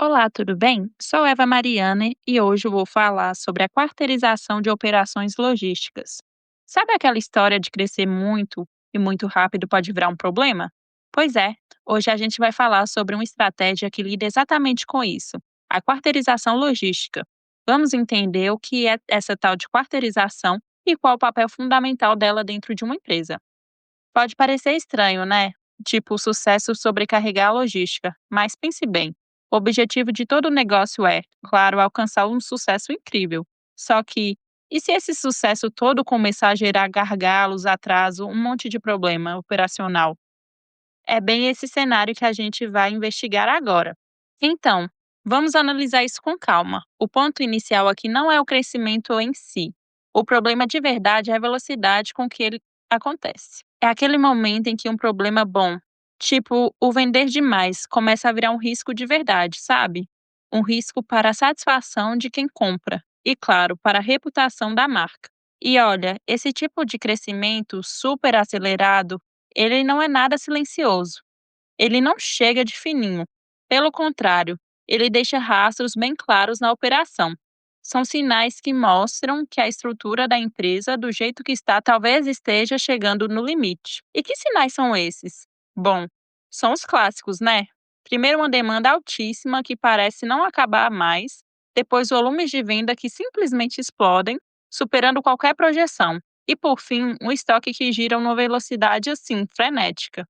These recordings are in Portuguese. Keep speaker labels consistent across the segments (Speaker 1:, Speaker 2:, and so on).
Speaker 1: Olá, tudo bem? Sou Eva Mariane e hoje eu vou falar sobre a quarteirização de operações logísticas. Sabe aquela história de crescer muito e muito rápido pode virar um problema? Pois é, hoje a gente vai falar sobre uma estratégia que lida exatamente com isso, a quarteirização logística. Vamos entender o que é essa tal de quarteirização e qual o papel fundamental dela dentro de uma empresa. Pode parecer estranho, né? Tipo, o sucesso sobrecarregar a logística, mas pense bem. O objetivo de todo negócio é, claro, alcançar um sucesso incrível. Só que, e se esse sucesso todo começar a gerar gargalos, atraso, um monte de problema operacional? É bem esse cenário que a gente vai investigar agora. Então, vamos analisar isso com calma. O ponto inicial aqui não é o crescimento em si. O problema de verdade é a velocidade com que ele acontece. É aquele momento em que um problema bom, tipo o vender demais, começa a virar um risco de verdade, sabe? Um risco para a satisfação de quem compra e, claro, para a reputação da marca. E olha, esse tipo de crescimento super acelerado, ele não é nada silencioso. Ele não chega de fininho. Pelo contrário, ele deixa rastros bem claros na operação. São sinais que mostram que a estrutura da empresa, do jeito que está, talvez esteja chegando no limite. E que sinais são esses? Bom, são os clássicos, né? Primeiro, uma demanda altíssima que parece não acabar mais, depois, volumes de venda que simplesmente explodem, superando qualquer projeção. E, por fim, um estoque que gira numa velocidade assim, frenética.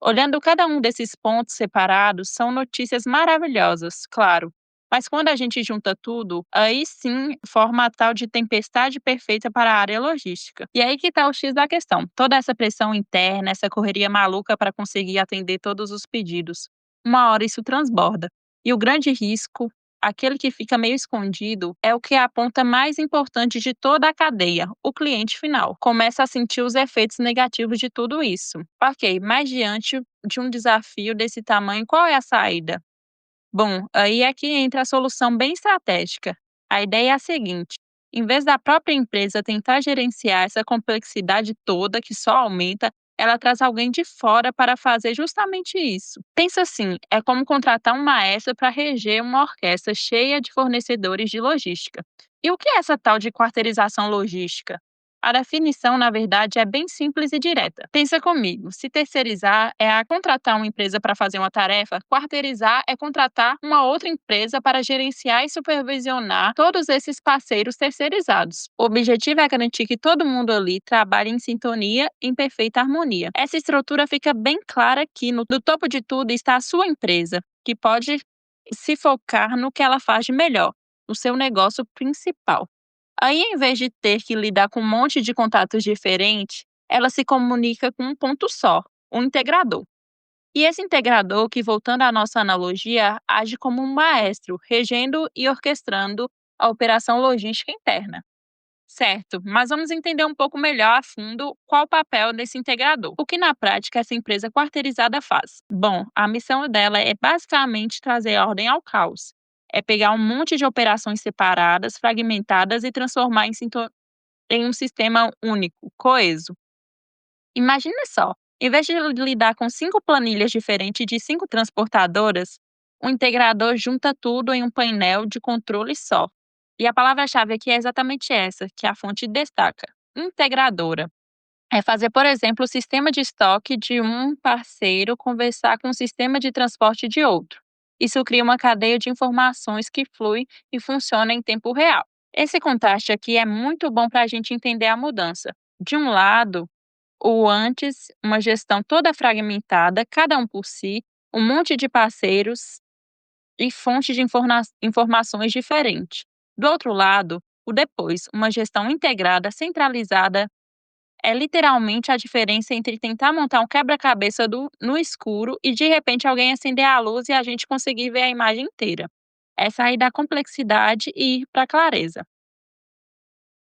Speaker 1: Olhando cada um desses pontos separados, são notícias maravilhosas, claro. Mas quando a gente junta tudo, aí sim forma a tal de tempestade perfeita para a área logística. E aí que está o X da questão. Toda essa pressão interna, essa correria maluca para conseguir atender todos os pedidos. Uma hora isso transborda. E o grande risco, aquele que fica meio escondido, é o que é a ponta mais importante de toda a cadeia, o cliente final. Começa a sentir os efeitos negativos de tudo isso. Ok, mas diante de um desafio desse tamanho, qual é a saída? Bom, aí é que entra a solução bem estratégica. A ideia é a seguinte: em vez da própria empresa tentar gerenciar essa complexidade toda que só aumenta, ela traz alguém de fora para fazer justamente isso. Pensa assim: é como contratar um maestro para reger uma orquestra cheia de fornecedores de logística. E o que é essa tal de quarteirização logística? A definição, na verdade, é bem simples e direta. Pensa comigo: se terceirizar é a contratar uma empresa para fazer uma tarefa, quarteirizar é contratar uma outra empresa para gerenciar e supervisionar todos esses parceiros terceirizados. O objetivo é garantir que todo mundo ali trabalhe em sintonia, em perfeita harmonia. Essa estrutura fica bem clara aqui. No topo de tudo está a sua empresa, que pode se focar no que ela faz de melhor, no seu negócio principal. Aí, em vez de ter que lidar com um monte de contatos diferentes, ela se comunica com um ponto só, um integrador. E esse integrador, que voltando à nossa analogia, age como um maestro, regendo e orquestrando a operação logística interna. Certo, mas vamos entender um pouco melhor a fundo qual o papel desse integrador. O que na prática essa empresa quarteirizada faz? Bom, a missão dela é basicamente trazer ordem ao caos. É pegar um monte de operações separadas, fragmentadas e transformar em um sistema único, coeso. Imagina só, em vez de lidar com 5 planilhas diferentes de 5 transportadoras, o integrador junta tudo em um painel de controle só. E a palavra-chave aqui é exatamente essa, que a fonte destaca: integradora. É fazer, por exemplo, o sistema de estoque de um parceiro conversar com o sistema de transporte de outro. Isso cria uma cadeia de informações que flui e funciona em tempo real. Esse contraste aqui é muito bom para a gente entender a mudança. De um lado, o antes, uma gestão toda fragmentada, cada um por si, um monte de parceiros e fontes de informações diferentes. Do outro lado, o depois, uma gestão integrada, centralizada, é literalmente a diferença entre tentar montar um quebra-cabeça no escuro e de repente alguém acender a luz e a gente conseguir ver a imagem inteira. É sair da complexidade e ir para a clareza.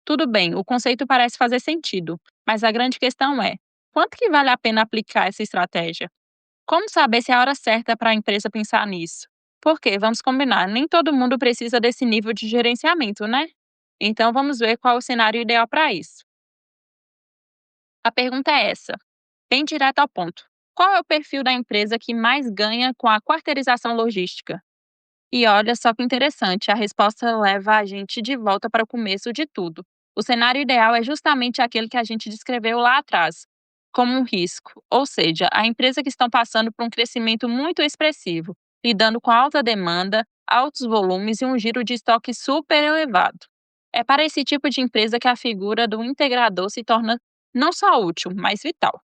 Speaker 1: Tudo bem, o conceito parece fazer sentido, mas a grande questão é: quanto que vale a pena aplicar essa estratégia? Como saber se é a hora certa para a empresa pensar nisso? Porque, vamos combinar, nem todo mundo precisa desse nível de gerenciamento, né? Então vamos ver qual é o cenário ideal para isso. A pergunta é essa, bem direto ao ponto. Qual é o perfil da empresa que mais ganha com a quarteirização logística? E olha só que interessante, a resposta leva a gente de volta para o começo de tudo. O cenário ideal é justamente aquele que a gente descreveu lá atrás, como um risco, ou seja, a empresa que estão passando por um crescimento muito expressivo, lidando com alta demanda, altos volumes e um giro de estoque super elevado. É para esse tipo de empresa que a figura do integrador se torna não só útil, mas vital.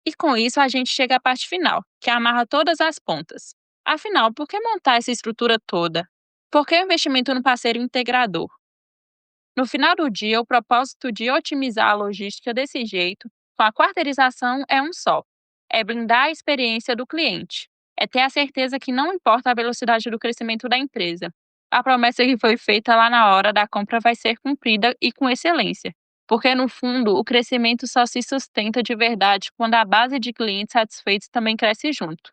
Speaker 1: E com isso a gente chega à parte final, que amarra todas as pontas. Afinal, por que montar essa estrutura toda? Por que o investimento no parceiro integrador? No final do dia, o propósito de otimizar a logística desse jeito, com a quarteirização, é um só: é blindar a experiência do cliente. É ter a certeza que não importa a velocidade do crescimento da empresa. A promessa que foi feita lá na hora da compra vai ser cumprida e com excelência. Porque, no fundo, o crescimento só se sustenta de verdade quando a base de clientes satisfeitos também cresce junto.